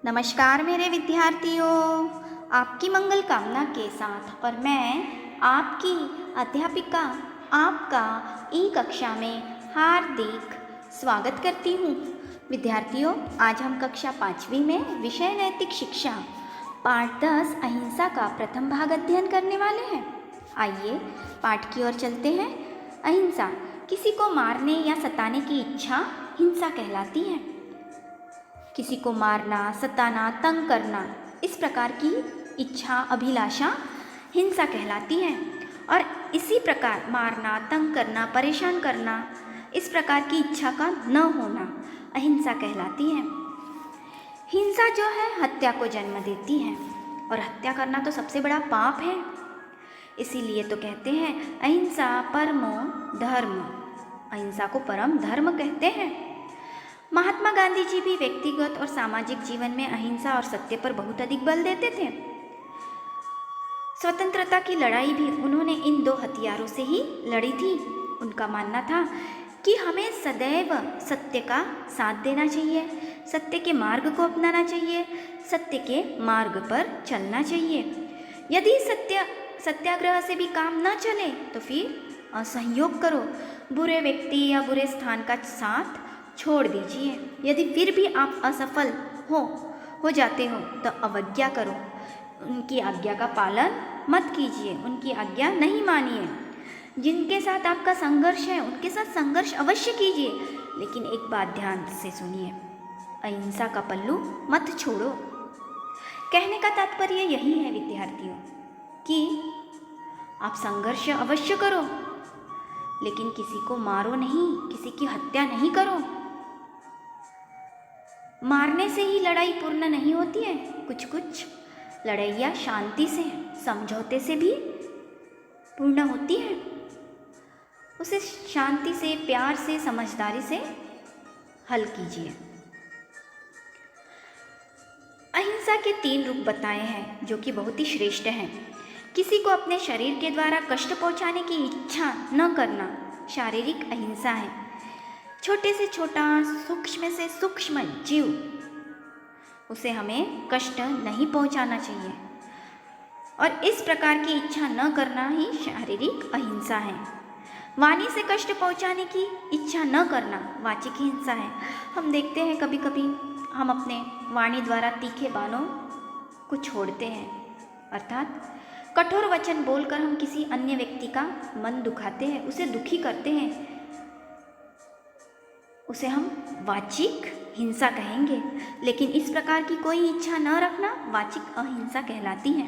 नमस्कार मेरे विद्यार्थियों, आपकी मंगल कामना के साथ और मैं आपकी अध्यापिका आपका ई कक्षा में हार्दिक स्वागत करती हूँ। विद्यार्थियों, आज हम कक्षा 5वीं में विषय नैतिक शिक्षा पाठ 10 अहिंसा का प्रथम भाग अध्ययन करने वाले हैं। आइए पाठ की ओर चलते हैं। अहिंसा किसी को मारने या सताने की इच्छा हिंसा कहलाती है। किसी को मारना, सताना, तंग करना, इस प्रकार की इच्छा, अभिलाषा हिंसा कहलाती है। और इसी प्रकार मारना, तंग करना, परेशान करना, इस प्रकार की इच्छा का न होना अहिंसा कहलाती है। हिंसा जो है हत्या को जन्म देती है और हत्या करना तो सबसे बड़ा पाप है। इसीलिए तो कहते हैं अहिंसा परमो धर्म, अहिंसा को परम धर्म कहते हैं। महात्मा गांधी जी भी व्यक्तिगत और सामाजिक जीवन में अहिंसा और सत्य पर बहुत अधिक बल देते थे। स्वतंत्रता की लड़ाई भी उन्होंने इन दो हथियारों से ही लड़ी थी। उनका मानना था कि हमें सदैव सत्य का साथ देना चाहिए, सत्य के मार्ग को अपनाना चाहिए, सत्य के मार्ग पर चलना चाहिए। यदि सत्याग्रह से भी काम न चले तो फिर असहयोग करो, बुरे व्यक्ति या बुरे स्थान का साथ छोड़ दीजिए। यदि फिर भी आप असफल हो जाते हो तो अवज्ञा करो, उनकी आज्ञा का पालन मत कीजिए, उनकी आज्ञा नहीं मानिए। जिनके साथ आपका संघर्ष है उनके साथ संघर्ष अवश्य कीजिए, लेकिन एक बात ध्यान से सुनिए, अहिंसा का पल्लू मत छोड़ो। कहने का तात्पर्य यही है विद्यार्थियों कि आप संघर्ष अवश्य करो, लेकिन किसी को मारो नहीं, किसी की हत्या नहीं करो। मारने से ही लड़ाई पूर्ण नहीं होती है। कुछ कुछ लड़ाइयाँ शांति से, समझौते से भी पूर्ण होती है। उसे शांति से, प्यार से, समझदारी से हल कीजिए। अहिंसा के 3 रूप बताए हैं जो कि बहुत ही श्रेष्ठ हैं। किसी को अपने शरीर के द्वारा कष्ट पहुंचाने की इच्छा न करना शारीरिक अहिंसा है। छोटे से छोटा, सूक्ष्म से सूक्ष्म जीव, उसे हमें कष्ट नहीं पहुंचाना चाहिए और इस प्रकार की इच्छा न करना ही शारीरिक अहिंसा है। वाणी से कष्ट पहुंचाने की इच्छा न करना वाचिक हिंसा है। हम देखते हैं कभी कभी हम अपने वाणी द्वारा तीखे बाणों को छोड़ते हैं, अर्थात कठोर वचन बोलकर हम किसी अन्य व्यक्ति का मन दुखाते हैं, उसे दुखी करते हैं, उसे हम वाचिक हिंसा कहेंगे। लेकिन इस प्रकार की कोई इच्छा न रखना वाचिक अहिंसा कहलाती है।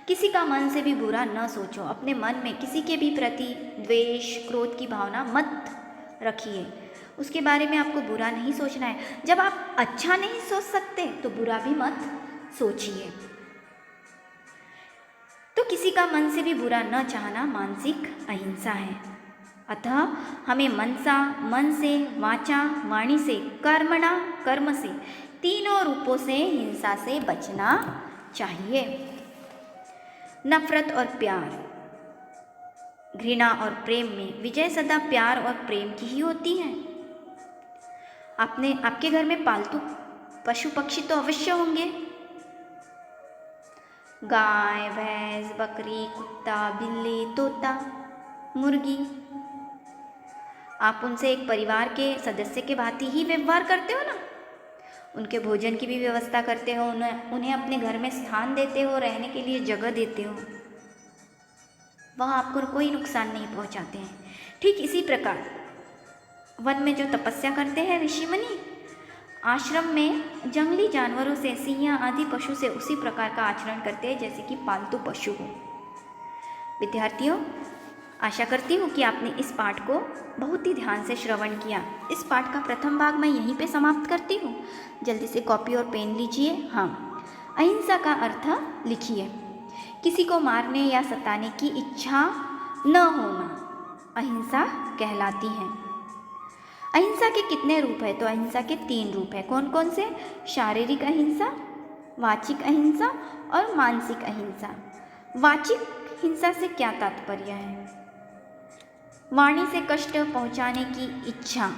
किसी का मन से भी बुरा न सोचो। अपने मन में किसी के भी प्रति द्वेष, क्रोध की भावना मत रखिए। उसके बारे में आपको बुरा नहीं सोचना है। जब आप अच्छा नहीं सोच सकते तो बुरा भी मत सोचिए। तो किसी का मन से भी बुरा न चाहना मानसिक अहिंसा है। अतः हमें मन से, वाचा, वाणी से, कर्मणा, कर्म से, तीनों रूपों से हिंसा से बचना चाहिए। नफरत और प्यार, घृणा और प्रेम में विजय सदा प्यार और प्रेम की ही होती है। आपके घर में पालतू पशु पक्षी तो अवश्य होंगे। गाय, भैंस, बकरी, कुत्ता, बिल्ली, तोता, मुर्गी। आप उनसे एक परिवार के सदस्य के भांति ही व्यवहार करते हो ना। उनके भोजन की भी व्यवस्था करते हो, उन्हें अपने घर में स्थान देते हो, रहने के लिए जगह देते हो, वह आपको कोई नुकसान नहीं पहुंचाते हैं। ठीक इसी प्रकार वन में जो तपस्या करते हैं ऋषि मुनि, आश्रम में जंगली जानवरों से, सिंह आदि पशु से उसी प्रकार का आचरण करते हैं जैसे कि पालतू पशु हो। विद्यार्थियों, आशा करती हूँ कि आपने इस पाठ को बहुत ही ध्यान से श्रवण किया। इस पाठ का प्रथम भाग मैं यहीं पे समाप्त करती हूँ। जल्दी से कॉपी और पेन लीजिए। हाँ, अहिंसा का अर्थ लिखिए। किसी को मारने या सताने की इच्छा न होना अहिंसा कहलाती है। अहिंसा के कितने रूप है? तो अहिंसा के 3 रूप है। कौन कौन से? शारीरिक अहिंसा, वाचिक अहिंसा और मानसिक अहिंसा। वाचिक हिंसा से क्या तात्पर्य है? वाणी से कष्ट पहुंचाने की इच्छा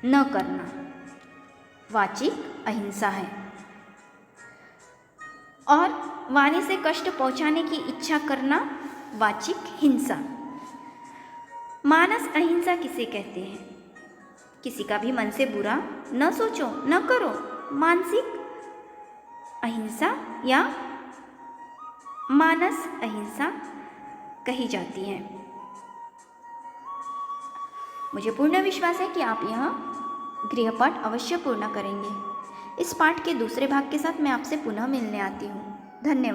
न करना, वाचिक अहिंसा है। और वाणी से कष्ट पहुंचाने की इच्छा करना वाचिक हिंसा। मानस अहिंसा किसे कहते हैं? किसी का भी मन से बुरा न सोचो, न करो, मानसिक अहिंसा या मानस अहिंसा कही जाती है। मुझे पूर्ण विश्वास है कि आप यह गृहपाठ अवश्य पूर्ण करेंगे। इस पाठ के दूसरे भाग के साथ मैं आपसे पुनः मिलने आती हूँ। धन्यवाद।